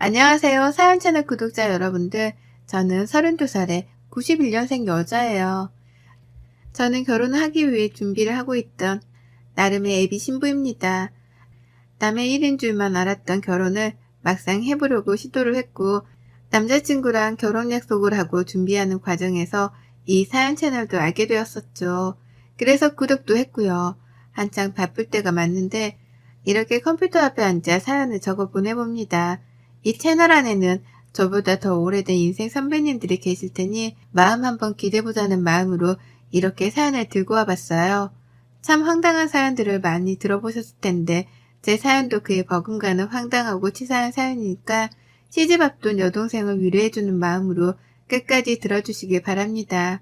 안녕하세요. 사연 채널 구독자 여러분들. 저는 32살에 91년생 여자예요. 저는 결혼을 하기 위해 준비를 하고 있던 나름의 애비 신부입니다. 남의 일인 줄만 알았던 결혼을 막상 해보려고 시도를 했고, 남자친구랑 결혼 약속을 하고 준비하는 과정에서 이 사연 채널도 알게 되었었죠. 그래서 구독도 했고요. 한창 바쁠 때가 맞는데 이렇게 컴퓨터 앞에 앉아 사연을 적어 보내봅니다. 이 채널 안에는 저보다 더 오래된 인생 선배님들이 계실 테니 마음 한번 기대보자는 마음으로 이렇게 사연을 들고 와봤어요. 참 황당한 사연들을 많이 들어보셨을 텐데 제 사연도 그에 버금가는 황당하고 치사한 사연이니까 시집 앞둔 여동생을 위로해주는 마음으로 끝까지 들어주시길 바랍니다.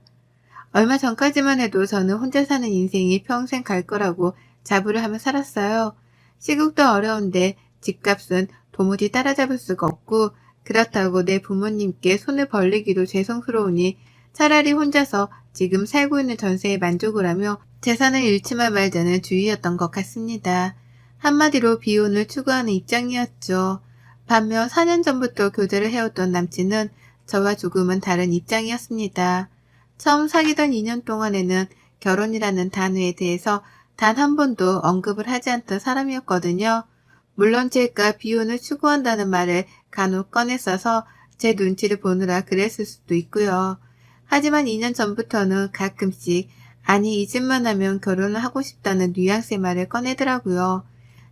얼마 전까지만 해도 저는 혼자 사는 인생이 평생 갈 거라고 자부를 하며 살았어요. 시국도 어려운데 집값은 도무지 따라잡을 수가 없고 그렇다고 내 부모님께 손을 벌리기도 죄송스러우니 차라리 혼자서 지금 살고 있는 전세에 만족을 하며 재산을 잃지만 말자는 주의였던 것 같습니다. 한마디로 비혼을 추구하는 입장이었죠. 반면 4년 전부터 교제를 해왔던 남친은 저와 조금은 다른 입장이었습니다. 처음 사귀던 2년 동안에는 결혼이라는 단어에 대해서 단 한 번도 언급을 하지 않던 사람이었거든요. 물론 제가 비혼을 추구한다는 말을 간혹 꺼냈어서 제 눈치를 보느라 그랬을 수도 있고요. 하지만 2년 전부터는 가끔씩 아니 이 집만 하면 결혼을 하고 싶다는 뉘앙스의 말을 꺼내더라고요.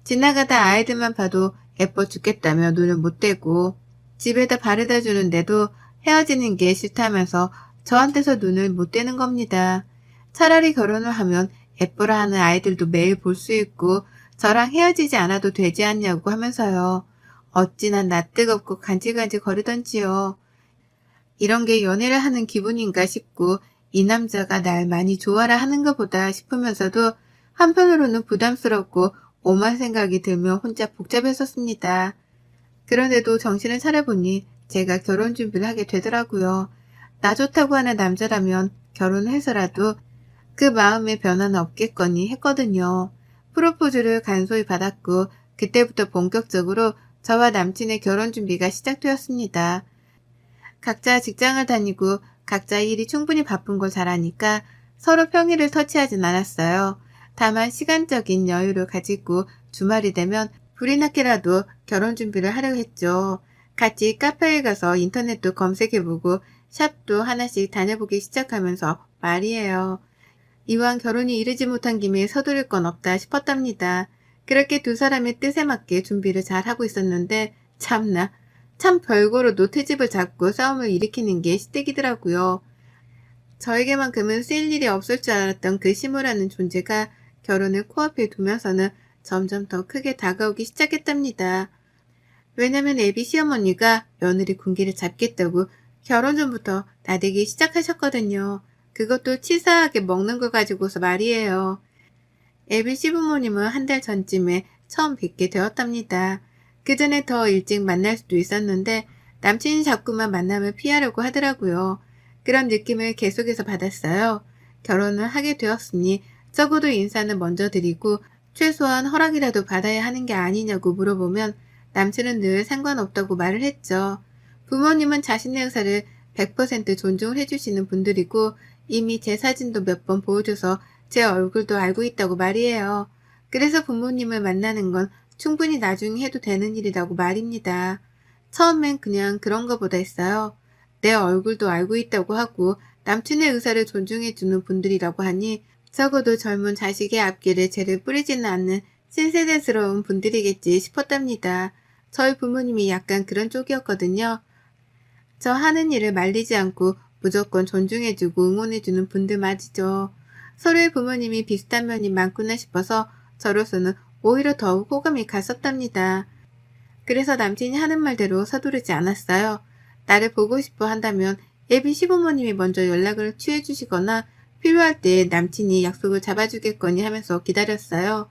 지나가다 아이들만 봐도 예뻐 죽겠다며 눈을 못 떼고 집에다 바래다 주는데도 헤어지는 게 싫다면서 저한테서 눈을 못 떼는 겁니다. 차라리 결혼을 하면 예뻐라 하는 아이들도 매일 볼 수 있고 저랑 헤어지지 않아도 되지 않냐고 하면서요. 어찌나 낯뜨겁고 간질간질 거리던지요. 이런 게 연애를 하는 기분인가 싶고 이 남자가 날 많이 좋아라 하는 것보다 싶으면서도 한편으로는 부담스럽고 오만 생각이 들며 혼자 복잡했었습니다. 그런데도 정신을 차려보니 제가 결혼 준비를 하게 되더라고요. 나 좋다고 하는 남자라면 결혼을 해서라도 그 마음의 변화는 없겠거니 했거든요. 프로포즈를 간소히 받았고 그때부터 본격적으로 저와 남친의 결혼 준비가 시작되었습니다. 각자 직장을 다니고 각자 일이 충분히 바쁜 걸 잘 아니까 서로 평일을 터치하진 않았어요. 다만 시간적인 여유를 가지고 주말이 되면 불이 났게라도 결혼 준비를 하려 했죠. 같이 카페에 가서 인터넷도 검색해보고 샵도 하나씩 다녀보기 시작하면서 말이에요. 이왕 결혼이 이르지 못한 김에 서두를 건 없다 싶었답니다. 그렇게 두 사람의 뜻에 맞게 준비를 잘 하고 있었는데 참나 참 별거로도 트집을 잡고 싸움을 일으키는 게 시댁이더라고요. 저에게만큼은 쓸 일이 없을 줄 알았던 그 시무라는 존재가 결혼을 코앞에 두면서는 점점 더 크게 다가오기 시작했답니다. 왜냐면 애비 시어머니가 며느리 군기를 잡겠다고 결혼 전부터 나대기 시작하셨거든요. 그것도 치사하게 먹는 거 가지고서 말이에요. 애비 시부모님은 한 달 전쯤에 처음 뵙게 되었답니다. 그 전에 더 일찍 만날 수도 있었는데 남친이 자꾸만 만남을 피하려고 하더라고요. 그런 느낌을 계속해서 받았어요. 결혼을 하게 되었으니 적어도 인사는 먼저 드리고 최소한 허락이라도 받아야 하는 게 아니냐고 물어보면 남친은 늘 상관없다고 말을 했죠. 부모님은 자신의 의사를 100% 존중을 해주시는 분들이고 이미 제 사진도 몇 번 보여줘서 제 얼굴도 알고 있다고 말이에요. 그래서 부모님을 만나는 건 충분히 나중에 해도 되는 일이라고 말입니다. 처음엔 그냥 그런 거보다 했어요. 내 얼굴도 알고 있다고 하고 남친의 의사를 존중해주는 분들이라고 하니 적어도 젊은 자식의 앞길에 죄를 뿌리지는 않는 신세대스러운 분들이겠지 싶었답니다. 저희 부모님이 약간 그런 쪽이었거든요. 저 하는 일을 말리지 않고 무조건 존중해주고 응원해주는 분들 맞이죠. 서로의 부모님이 비슷한 면이 많구나 싶어서 저로서는 오히려 더욱 호감이 갔었답니다. 그래서 남친이 하는 말대로 서두르지 않았어요. 나를 보고 싶어 한다면 예비 시부모님이 먼저 연락을 취해주시거나 필요할 때 남친이 약속을 잡아주겠거니 하면서 기다렸어요.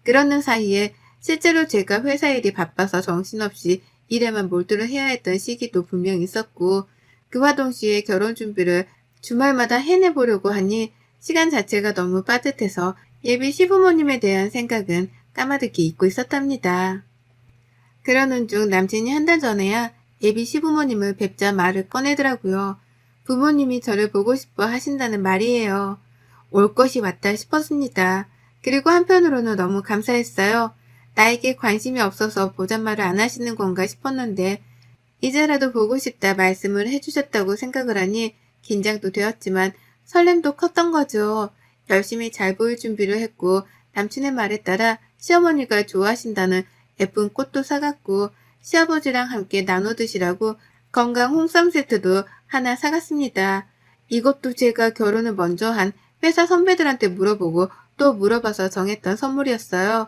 그러는 사이에 실제로 제가 회사 일이 바빠서 정신없이 일에만 몰두를 해야 했던 시기도 분명 있었고 그와 동시에 결혼 준비를 주말마다 해내보려고 하니 시간 자체가 너무 빠듯해서 예비 시부모님에 대한 생각은 까마득히 잊고 있었답니다. 그러는 중 남친이 한 달 전에야 예비 시부모님을 뵙자 말을 꺼내더라고요. 부모님이 저를 보고 싶어 하신다는 말이에요. 올 것이 왔다 싶었습니다. 그리고 한편으로는 너무 감사했어요. 나에게 관심이 없어서 보잔말을 안 하시는 건가 싶었는데 이제라도 보고 싶다 말씀을 해주셨다고 생각을 하니 긴장도 되었지만 설렘도 컸던 거죠. 열심히 잘 보일 준비를 했고 남친의 말에 따라 시어머니가 좋아하신다는 예쁜 꽃도 사갔고 시아버지랑 함께 나눠 드시라고 건강 홍삼 세트도 하나 사갔습니다. 이것도 제가 결혼을 먼저 한 회사 선배들한테 물어보고 또 물어봐서 정했던 선물이었어요.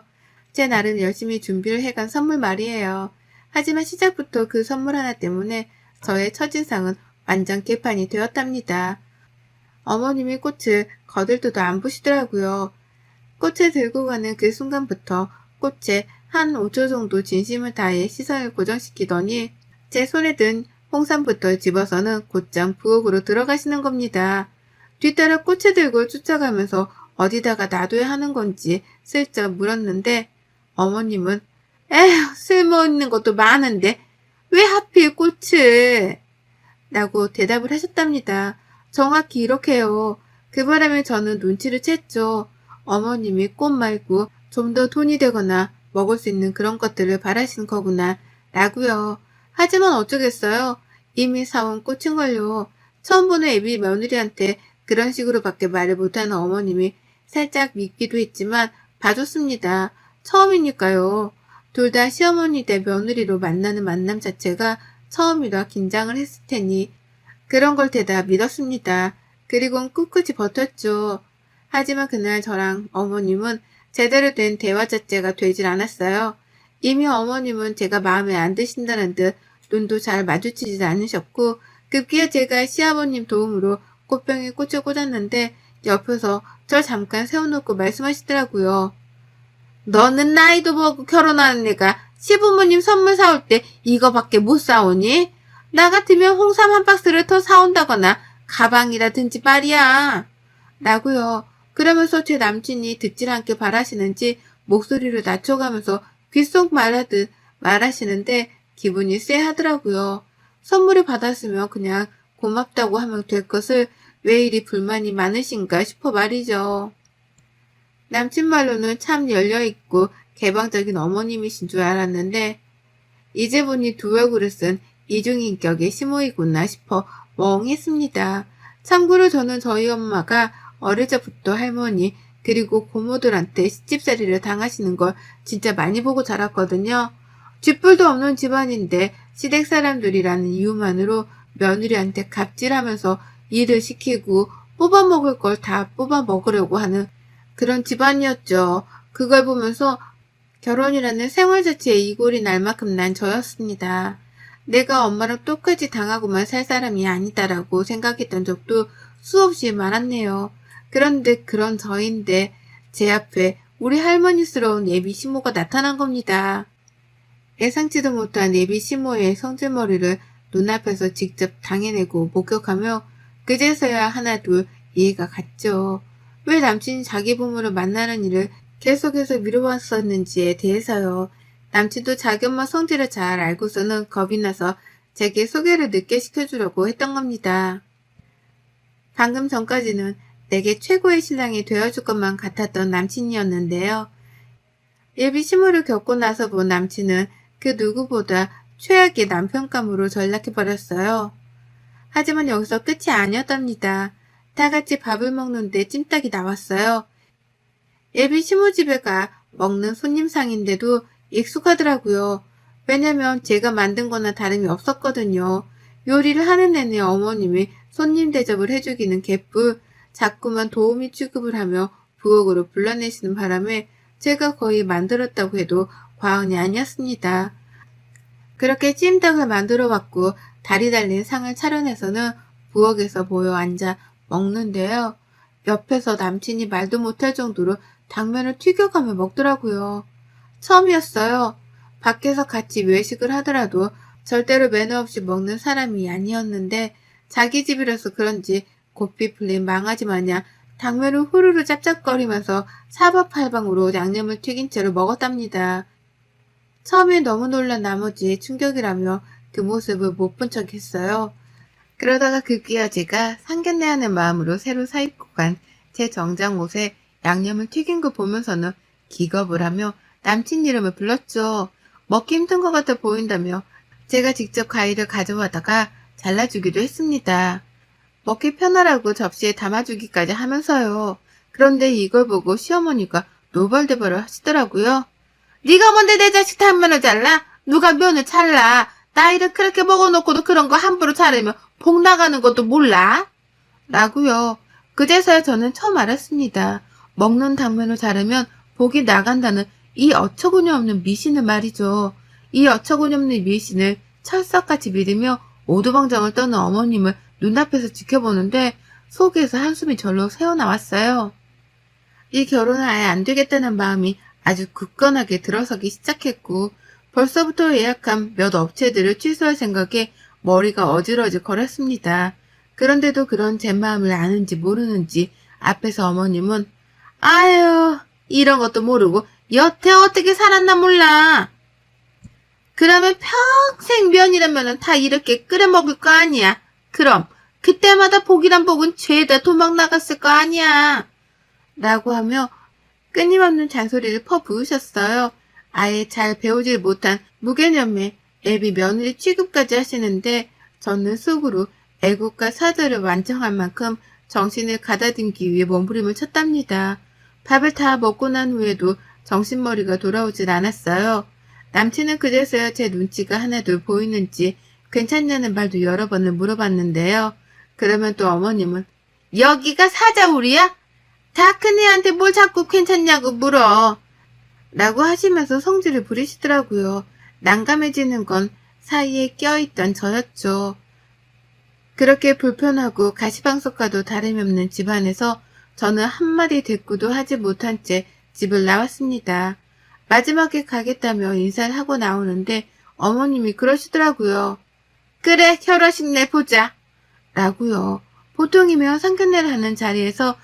제 나름 열심히 준비를 해간 선물 말이에요. 하지만 시작부터 그 선물 하나 때문에 저의 첫인상은 완전 개판이 되었답니다. 어머님이 꽃을 거들떠도 안 보시더라고요. 꽃을 들고 가는 그 순간부터 꽃에 한 5초 정도 진심을 다해 시선을 고정시키더니 제 손에 든 홍삼부터 집어서는 곧장 부엌으로 들어가시는 겁니다. 뒤따라 꽃을 들고 쫓아가면서 어디다가 놔둬야 하는 건지 슬쩍 물었는데 어머님은 에휴 쓸모있는 것도 많은데 왜 하필 꽃을 라고 대답을 하셨답니다. 정확히 이렇게요. 그 바람에 저는 눈치를 챘죠. 어머님이 꽃 말고 좀 더 돈이 되거나 먹을 수 있는 그런 것들을 바라시는 거구나 라고요. 하지만 어쩌겠어요. 이미 사온 꽃인걸요. 처음 보는 애비 며느리한테 그런 식으로밖에 말을 못하는 어머님이 살짝 밉기도 했지만 봐줬습니다. 처음이니까요. 둘 다 시어머니 대 며느리로 만나는 만남 자체가 처음이라 긴장을 했을 테니 그런 걸 대다 믿었습니다. 그리곤 꿋꿋이 버텼죠. 하지만 그날 저랑 어머님은 제대로 된 대화 자체가 되질 않았어요. 이미 어머님은 제가 마음에 안 드신다는 듯 눈도 잘 마주치지 않으셨고 급기야 제가 시아버님 도움으로 꽃병에 꽃을 꽂았는데 옆에서 저 잠깐 세워놓고 말씀하시더라고요. 너는 나이도 먹고 결혼하는 애가 시부모님 선물 사올 때 이거밖에 못 사오니? 나 같으면 홍삼 한 박스를 더 사온다거나 가방이라든지 말이야. 라고요. 그러면서 제 남친이 듣질 않게 바라시는지 목소리를 낮춰가면서 귓속 말하듯 말하시는데 기분이 쎄하더라고요. 선물을 받았으면 그냥 고맙다고 하면 될 것을 왜 이리 불만이 많으신가 싶어 말이죠. 남친 말로는 참 열려있고 개방적인 어머님이신 줄 알았는데 이제 보니 두 얼굴을 쓴 이중인격의 시모이구나 싶어 멍했습니다. 참고로 저는 저희 엄마가 어릴 적부터 할머니 그리고 고모들한테 시집살이를 당하시는 걸 진짜 많이 보고 자랐거든요. 쥐뿔도 없는 집안인데 시댁 사람들이라는 이유만으로 며느리한테 갑질하면서 일을 시키고 뽑아먹을 걸 다 뽑아먹으려고 하는 그런 집안이었죠. 그걸 보면서 결혼이라는 생활 자체에 이골이 날 만큼 난 저였습니다. 내가 엄마랑 똑같이 당하고만 살 사람이 아니다라고 생각했던 적도 수없이 많았네요. 그런데 그런 저인데 제 앞에 우리 할머니스러운 예비 시모가 나타난 겁니다. 예상치도 못한 예비 시모의 성질머리를 눈앞에서 직접 당해내고 목격하며 그제서야 하나둘 이해가 갔죠. 왜 남친이 자기 부모를 만나는 일을 계속해서 미뤄왔었는지에 대해서요. 남친도 자기 엄마 성질을 잘 알고서는 겁이 나서 제게 소개를 늦게 시켜주려고 했던 겁니다. 방금 전까지는 내게 최고의 신랑이 되어줄 것만 같았던 남친이었는데요. 예비 시무를 겪고 나서 본 남친은 그 누구보다 최악의 남편감으로 전락해버렸어요. 하지만 여기서 끝이 아니었답니다. 다 같이 밥을 먹는데 찜닭이 나왔어요. 예비 시무집에 가 먹는 손님상인데도 익숙하더라고요. 왜냐면 제가 만든 거나 다름이 없었거든요. 요리를 하는 내내 어머님이 손님 대접을 해주기는 개뿔 자꾸만 도우미 취급을 하며 부엌으로 불러내시는 바람에 제가 거의 만들었다고 해도 과언이 아니었습니다. 그렇게 찜닭을 만들어 왔고 다리 달린 상을 차려내서는 부엌에서 모여 앉아 먹는데요. 옆에서 남친이 말도 못할 정도로 당면을 튀겨가며 먹더라고요. 처음이었어요. 밖에서 같이 외식을 하더라도 절대로 매너 없이 먹는 사람이 아니었는데 자기 집이라서 그런지 고삐 풀린 망아지 마냥 당면을 후루루 짭짭거리면서 사방팔방으로 양념을 튀긴 채로 먹었답니다. 처음에 너무 놀란 나머지 충격이라며 그 모습을 못 본 척 했어요. 그러다가 급기야 제가 상견례하는 마음으로 새로 사입고 간 제 정장 옷에 양념을 튀긴 거 보면서는 기겁을 하며 남친 이름을 불렀죠. 먹기 힘든 것 같아 보인다며 제가 직접 과일을 가져와다가 잘라주기도 했습니다. 먹기 편하라고 접시에 담아주기까지 하면서요. 그런데 이걸 보고 시어머니가 노발대발을 하시더라고요. 네가 뭔데 내 자식 단면을 잘라? 누가 면을 잘라? 나이를 그렇게 먹어놓고도 그런 거 함부로 자르면 복 나가는 것도 몰라? 라고요. 그제서야 저는 처음 알았습니다. 먹는 당면을 자르면 복이 나간다는 이 어처구니 없는 미신을 말이죠. 이 어처구니 없는 미신을 철석같이 믿으며 오두방정을 떠는 어머님을 눈앞에서 지켜보는데 속에서 한숨이 절로 새어나왔어요. 이 결혼은 아예 안 되겠다는 마음이 아주 굳건하게 들어서기 시작했고 벌써부터 예약한 몇 업체들을 취소할 생각에 머리가 어질어질 거렸습니다. 그런데도 그런 제 마음을 아는지 모르는지 앞에서 어머님은 아유 이런 것도 모르고 여태 어떻게 살았나 몰라. 그러면 평생 면이라면 다 이렇게 끓여 먹을 거 아니야. 그럼 그때마다 복이란 복은 죄다 도망 나갔을 거 아니야. 라고 하며 끊임없는 잔소리를 퍼부으셨어요. 아예 잘 배우질 못한 무개념의 애비 며느리 취급까지 하시는데 저는 속으로 애국과 사절을 완성할 만큼 정신을 가다듬기 위해 몸부림을 쳤답니다. 밥을 다 먹고 난 후에도 정신머리가 돌아오질 않았어요. 남친은 그제서야 제 눈치가 하나둘 보이는지 괜찮냐는 말도 여러 번을 물어봤는데요. 그러면 또 어머님은 여기가 사자울이야? 다 큰애한테 뭘 자꾸 괜찮냐고 물어. 라고 하시면서 성질을 부리시더라고요. 난감해지는 건 사이에 껴있던 저였죠. 그렇게 불편하고 가시방석과도 다름이 없는 집안에서 저는 한마디 대꾸도 하지 못한 채 집을 나왔습니다. 마지막에 가겠다며 인사를 하고 나오는데 어머님이 그러시더라고요. 그래 결혼식 내 보자. 라고요. 보통이면 상견례를 하는 자리에서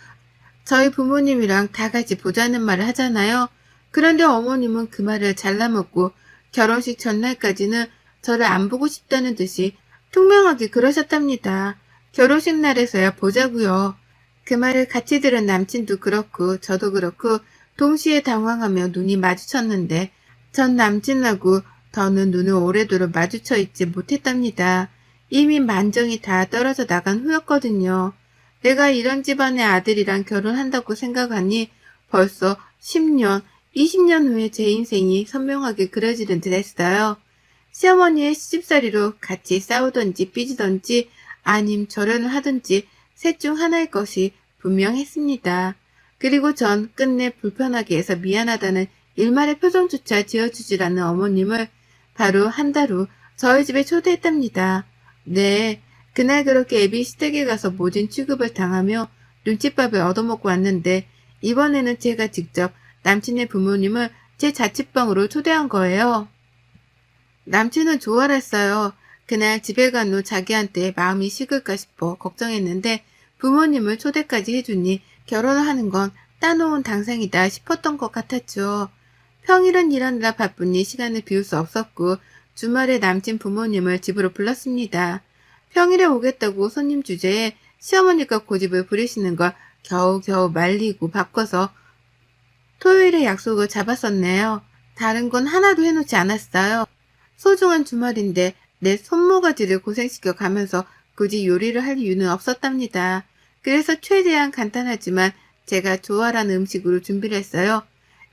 저희 부모님이랑 다 같이 보자는 말을 하잖아요. 그런데 어머님은 그 말을 잘라먹고 결혼식 전날까지는 저를 안 보고 싶다는 듯이 퉁명하게 그러셨답니다. 결혼식 날에서야 보자고요. 그 말을 같이 들은 남친도 그렇고 저도 그렇고 동시에 당황하며 눈이 마주쳤는데 전 남친하고 더는 눈을 오래도록 마주쳐 있지 못했답니다. 이미 만정이 다 떨어져 나간 후였거든요. 내가 이런 집안의 아들이랑 결혼한다고 생각하니 벌써 10년, 20년 후에 제 인생이 선명하게 그려지는 듯 했어요. 시어머니의 시집살이로 같이 싸우던지 삐지던지 아님 절연을 하든지 셋 중 하나일 것이 분명했습니다. 그리고 전 끝내 불편하게 해서 미안하다는 일말의 표정조차 지어주질 않는 어머님을 바로 한 달 후 저희 집에 초대했답니다. 네, 그날 그렇게 애비 시댁에 가서 모진 취급을 당하며 눈칫밥을 얻어먹고 왔는데 이번에는 제가 직접 남친의 부모님을 제 자취방으로 초대한 거예요. 남친은 좋아했어요. 그날 집에 간 후 자기한테 마음이 식을까 싶어 걱정했는데 부모님을 초대까지 해주니 결혼을 하는 건 따놓은 당상이다 싶었던 것 같았죠. 평일은 일하느라 바쁘니 시간을 비울 수 없었고 주말에 남친 부모님을 집으로 불렀습니다. 평일에 오겠다고 손님 주제에 시어머니가 고집을 부리시는 걸 겨우겨우 말리고 바꿔서 토요일에 약속을 잡았었네요. 다른 건 하나도 해놓지 않았어요. 소중한 주말인데 내 손모가지를 고생시켜 가면서 굳이 요리를 할 이유는 없었답니다. 그래서 최대한 간단하지만 제가 좋아하는 음식으로 준비를 했어요.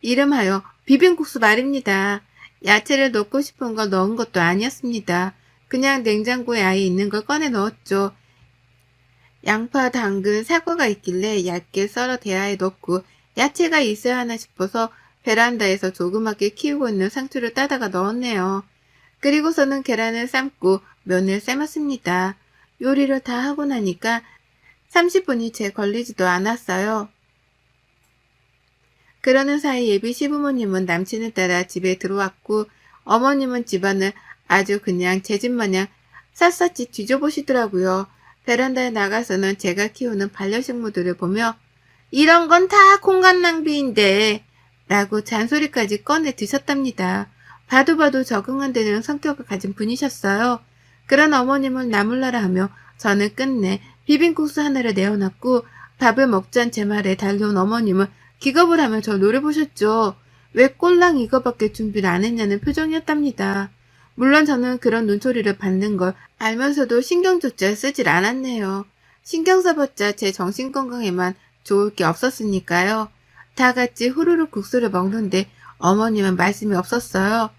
이름하여 비빔국수 말입니다. 야채를 넣고 싶은 걸 넣은 것도 아니었습니다. 그냥 냉장고에 아예 있는 걸 꺼내 넣었죠. 양파, 당근, 사과가 있길래 얇게 썰어 대야에 넣고 야채가 있어야 하나 싶어서 베란다에서 조그맣게 키우고 있는 상추를 따다가 넣었네요. 그리고서는 계란을 삶고 면을 삶았습니다. 요리를 다 하고 나니까 30분이 채 걸리지도 않았어요. 그러는 사이 예비 시부모님은 남친을 따라 집에 들어왔고 어머님은 집안을 아주 그냥 제 집 마냥 샅샅이 뒤져보시더라고요. 베란다에 나가서는 제가 키우는 반려식물들을 보며 이런 건 다 공간 낭비인데 라고 잔소리까지 꺼내 드셨답니다. 봐도 봐도 적응 안 되는 성격을 가진 분이셨어요. 그런 어머님을 나몰라라 하며 저는 끝내 비빔국수 하나를 내어놨고 밥을 먹자는 제 말에 달려온 어머님은 기겁을 하며 저 노려보셨죠. 왜 꼴랑 이거밖에 준비를 안 했냐는 표정이었답니다. 물론 저는 그런 눈초리를 받는 걸 알면서도 신경조차 쓰질 않았네요. 신경 써봤자 제 정신건강에만 좋을 게 없었으니까요. 다 같이 후루룩 국수를 먹는데 어머님은 말씀이 없었어요.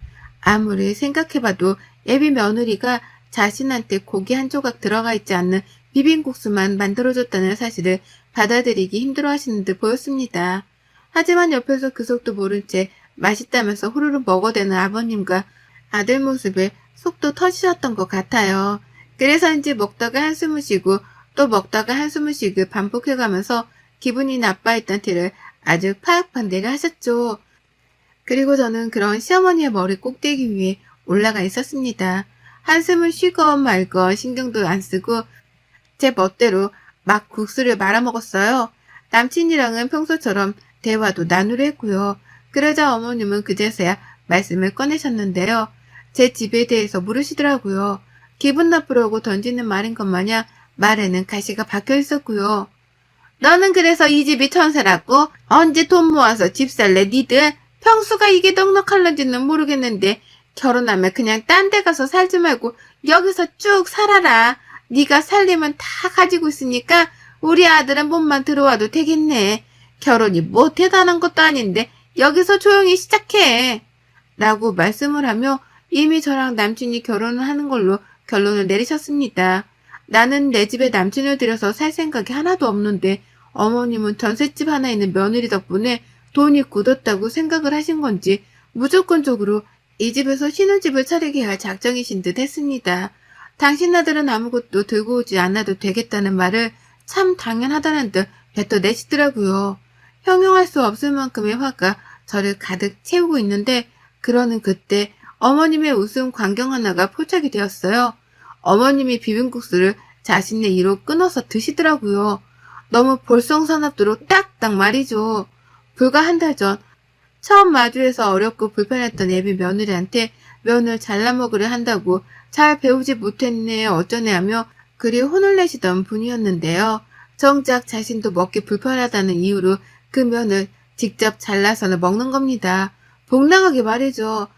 아무리 생각해봐도 예비 며느리가 자신한테 고기 한 조각 들어가 있지 않는 비빔국수만 만들어줬다는 사실을 받아들이기 힘들어하시는 듯 보였습니다. 하지만 옆에서 그 속도 모른 채 맛있다면서 후루룩 먹어대는 아버님과 아들 모습에 속도 터지셨던 것 같아요. 그래서인지 먹다가 한숨을 쉬고 또 먹다가 한숨을 쉬고 반복해가면서 기분이 나빠했던 티를 아주 파악판대를 하셨죠. 그리고 저는 그런 시어머니의 머리 꼭대기 위에 올라가 있었습니다. 한숨을 쉬건 말건 신경도 안 쓰고 제 멋대로 막 국수를 말아먹었어요. 남친이랑은 평소처럼 대화도 나누려 했고요. 그러자 어머님은 그제서야 말씀을 꺼내셨는데요. 제 집에 대해서 물으시더라고요. 기분 나쁘라고 던지는 말인 것 마냥 말에는 가시가 박혀 있었고요. 너는 그래서 이 집이 천사라고? 언제 돈 모아서 집 살래 니들? 평수가 이게 넉넉할런지는 모르겠는데 결혼하면 그냥 딴 데 가서 살지 말고 여기서 쭉 살아라. 네가 살림은 다 가지고 있으니까 우리 아들은 몸만 들어와도 되겠네. 결혼이 뭐 대단한 것도 아닌데 여기서 조용히 시작해. 라고 말씀을 하며 이미 저랑 남친이 결혼을 하는 걸로 결론을 내리셨습니다. 나는 내 집에 남친을 들여서 살 생각이 하나도 없는데 어머님은 전셋집 하나 있는 며느리 덕분에 돈이 굳었다고 생각을 하신 건지 무조건적으로 이 집에서 신혼집을 차리게 할 작정이신 듯 했습니다. 당신 아들은 아무것도 들고 오지 않아도 되겠다는 말을 참 당연하다는 듯 뱉어내시더라고요. 형용할 수 없을 만큼의 화가 저를 가득 채우고 있는데 그러는 그때 어머님의 웃음 광경 하나가 포착이 되었어요. 어머님이 비빔국수를 자신의 이로 끊어서 드시더라고요. 너무 볼썽사납도록 딱딱 말이죠. 불과 한 달 전 처음 마주해서 어렵고 불편했던 예비 며느리한테 면을 잘라 먹으려 한다고 잘 배우지 못했네 어쩌네 하며 그리 혼을 내시던 분이었는데요. 정작 자신도 먹기 불편하다는 이유로 그 면을 직접 잘라서는 먹는 겁니다. 복나가게 말이죠.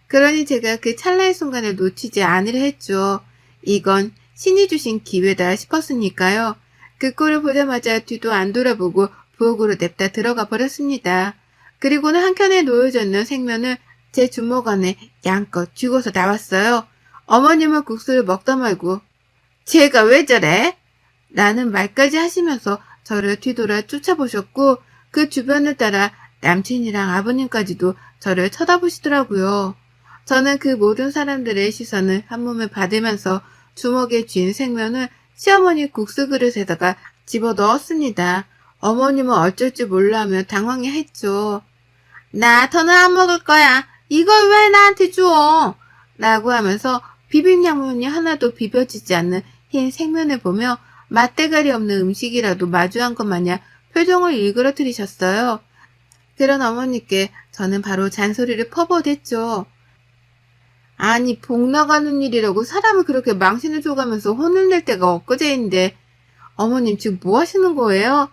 그러니 제가 그 찰나의 순간을 놓치지 않으려 했죠. 이건 신이 주신 기회다 싶었으니까요. 그 꼴을 보자마자 뒤도 안 돌아보고 부엌으로 냅다 들어가 버렸습니다. 그리고는 한켠에 놓여져 있는 생면을 제 주먹 안에 양껏 쥐고서 나왔어요. 어머님은 국수를 먹다 말고 쟤가 왜 저래? 라는 말까지 하시면서 저를 뒤돌아 쫓아보셨고 그 주변을 따라 남친이랑 아버님까지도 저를 쳐다보시더라고요. 저는 그 모든 사람들의 시선을 한몸에 받으면서 주먹에 쥔 생면을 시어머니 국수 그릇에다가 집어넣었습니다. 어머님은 어쩔 줄 몰라 하며 당황해했죠. 나 더는 안 먹을 거야. 이걸 왜 나한테 줘? 라고 하면서 비빔양면이 하나도 비벼지지 않는 흰 생면을 보며 맛대가리 없는 음식이라도 마주한 것 마냥 표정을 일그러뜨리셨어요. 그런 어머니께 저는 바로 잔소리를 퍼부어댔죠. 아니 복 나가는 일이라고 사람을 그렇게 망신을 줘가면서 혼을 낼 때가 엊그제인데 어머님 지금 뭐 하시는 거예요?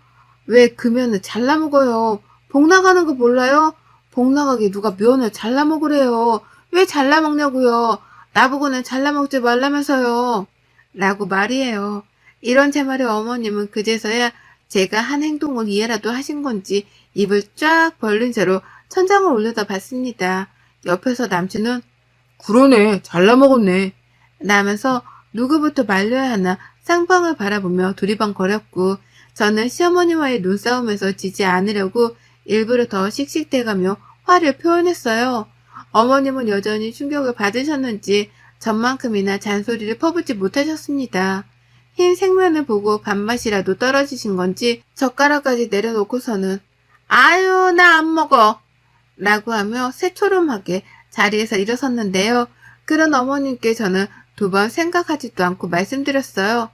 왜 그 면을 잘라 먹어요? 복 나가는 거 몰라요? 복 나가게 누가 면을 잘라 먹으래요? 왜 잘라 먹냐고요? 나보고는 잘라 먹지 말라면서요. 라고 말이에요. 이런 제 말에 어머님은 그제서야 제가 한 행동을 이해라도 하신 건지 입을 쫙 벌린 채로 천장을 올려다봤습니다. 옆에서 남친은 그러네 잘라 먹었네 라면서 누구부터 말려야 하나 쌍방을 바라보며 두리번거렸고 저는 시어머니와의 눈싸움에서 지지 않으려고 일부러 더 씩씩대가며 화를 표현했어요. 어머님은 여전히 충격을 받으셨는지 전만큼이나 잔소리를 퍼붓지 못하셨습니다. 흰 생면을 보고 밥맛이라도 떨어지신 건지 젓가락까지 내려놓고서는 아유 나 안 먹어 라고 하며 새초롬하게 자리에서 일어섰는데요. 그런 어머님께 저는 두 번 생각하지도 않고 말씀드렸어요.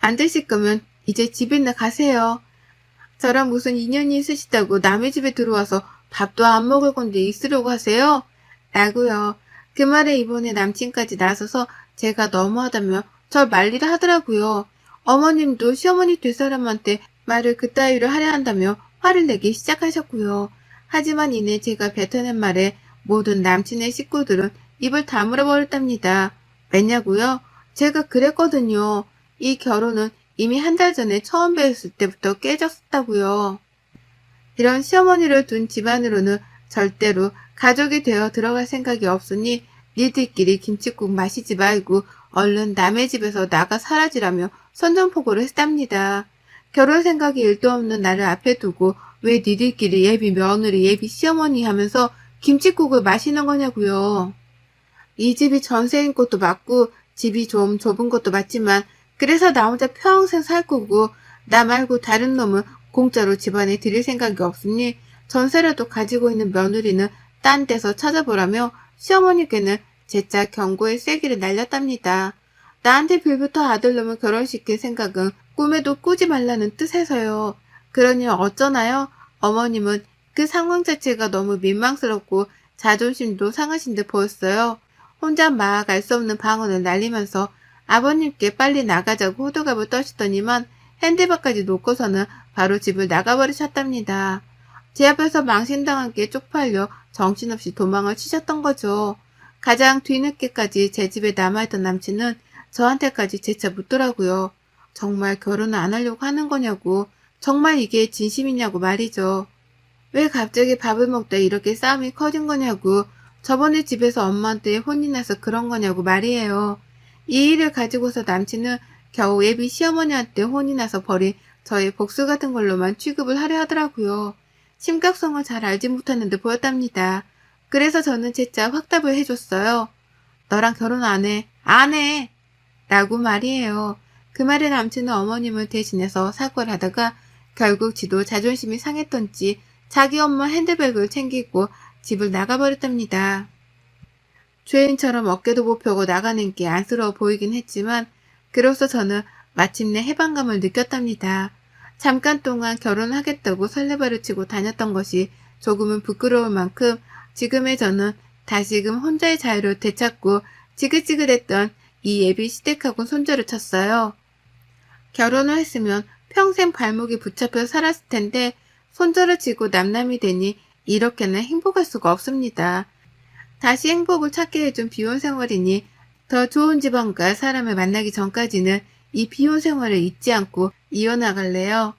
안 드실 거면 이제 집이나 가세요. 저랑 무슨 인연이 있으시다고 남의 집에 들어와서 밥도 안 먹을 건데 있으려고 하세요? 라고요. 그 말에 이번에 남친까지 나서서 제가 너무하다며 절 말리라 하더라고요. 어머님도 시어머니 될 사람한테 말을 그따위로 하려 한다며 화를 내기 시작하셨고요. 하지만 이내 제가 뱉어낸 말에 모든 남친의 식구들은 입을 다물어 버렸답니다. 왜냐고요? 제가 그랬거든요. 이 결혼은 이미 한 달 전에 처음 뵈었을 때부터 깨졌다고요. 이런 시어머니를 둔 집안으로는 절대로 가족이 되어 들어갈 생각이 없으니 니들끼리 김칫국 마시지 말고 얼른 남의 집에서 나가 사라지라며 선전포고를 했답니다. 결혼 생각이 일도 없는 나를 앞에 두고 왜 니들끼리 예비 며느리 예비 시어머니 하면서 김칫국을 마시는 거냐고요. 이 집이 전세인 것도 맞고 집이 좀 좁은 것도 맞지만 그래서 나 혼자 평생 살 거고 나 말고 다른 놈은 공짜로 집안에 들일 생각이 없으니 전세라도 가지고 있는 며느리는 딴 데서 찾아보라며 시어머니께는 재차 경고의 쐐기를 날렸답니다. 나한테 빌부터 아들놈을 결혼시킬 생각은 꿈에도 꾸지 말라는 뜻에서요. 그러니 어쩌나요? 어머님은 그 상황 자체가 너무 민망스럽고 자존심도 상하신 듯 보였어요. 혼자 막 알 수 없는 방언을 날리면서 아버님께 빨리 나가자고 호들갑을 떠시더니만 핸드백까지 놓고서는 바로 집을 나가버리셨답니다. 제 앞에서 망신당한 게 쪽팔려 정신없이 도망을 치셨던 거죠. 가장 뒤늦게까지 제 집에 남아있던 남친은 저한테까지 재차 묻더라고요. 정말 결혼을 안 하려고 하는 거냐고, 정말 이게 진심이냐고 말이죠. 왜 갑자기 밥을 먹다 이렇게 싸움이 커진 거냐고, 저번에 집에서 엄마한테 혼이 나서 그런 거냐고 말이에요. 이 일을 가지고서 남친은 겨우 예비 시어머니한테 혼이 나서 버린 저의 복수 같은 걸로만 취급을 하려 하더라고요. 심각성을 잘 알지 못하는 듯 보였답니다. 그래서 저는 재차 확답을 해줬어요. 너랑 결혼 안 해. 안 해. 라고 말이에요. 그 말에 남친은 어머님을 대신해서 사과를 하다가 결국 지도 자존심이 상했던지 자기 엄마 핸드백을 챙기고 집을 나가버렸답니다. 죄인처럼 어깨도 못 펴고 나가는 게 안쓰러워 보이긴 했지만 그로써 저는 마침내 해방감을 느꼈답니다. 잠깐 동안 결혼하겠다고 설레발을 치고 다녔던 것이 조금은 부끄러울 만큼 지금의 저는 다시금 혼자의 자유를 되찾고 지긋지긋했던 이 예비 시댁하고 손절을 쳤어요. 결혼을 했으면 평생 발목이 붙잡혀 살았을 텐데 손절을 치고 남남이 되니 이렇게는 행복할 수가 없습니다. 다시 행복을 찾게 해준 비혼 생활이니 더 좋은 집안과 사람을 만나기 전까지는 이 비혼 생활을 잊지 않고 이어나갈래요.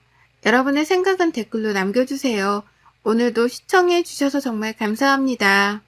여러분의 생각은 댓글로 남겨주세요. 오늘도 시청해 주셔서 정말 감사합니다.